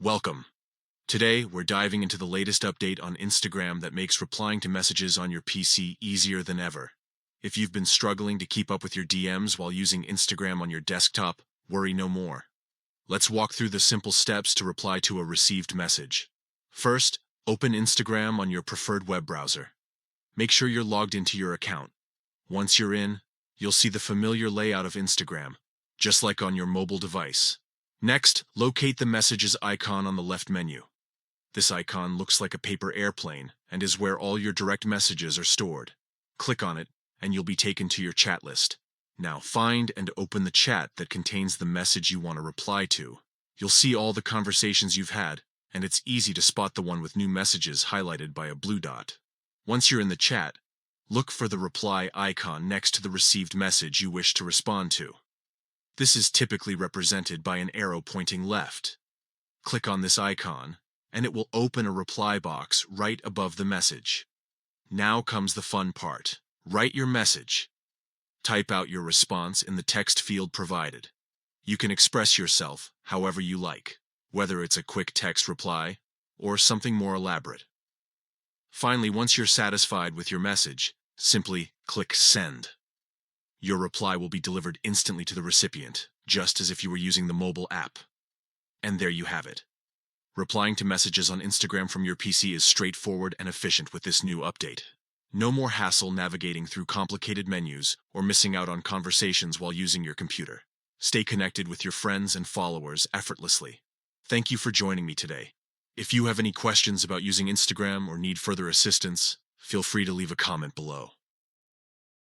Welcome. Today, we're diving into the latest update on Instagram that makes replying to messages on your PC easier than ever. If you've been struggling to keep up with your DMs while using Instagram on your desktop, worry no more. Let's walk through the simple steps to reply to a received message. First, open Instagram on your preferred web browser. Make sure you're logged into your account. Once you're in, you'll see the familiar layout of Instagram, just like on your mobile device. Next, locate the messages icon on the left menu. This icon looks like a paper airplane and is where all your direct messages are stored. Click on it, and you'll be taken to your chat list. Now find and open the chat that contains the message you want to reply to. You'll see all the conversations you've had, and it's easy to spot the one with new messages highlighted by a blue dot. Once you're in the chat, look for the reply icon next to the received message you wish to respond to. This is typically represented by an arrow pointing left. Click on this icon, and it will open a reply box right above the message. Now comes the fun part. Write your message. Type out your response in the text field provided. You can express yourself however you like, whether it's a quick text reply or something more elaborate. Finally, once you're satisfied with your message, simply click Send. Your reply will be delivered instantly to the recipient, just as if you were using the mobile app. And there you have it. Replying to messages on Instagram from your PC is straightforward and efficient with this new update. No more hassle navigating through complicated menus or missing out on conversations while using your computer. Stay connected with your friends and followers effortlessly. Thank you for joining me today. If you have any questions about using Instagram or need further assistance, feel free to leave a comment below.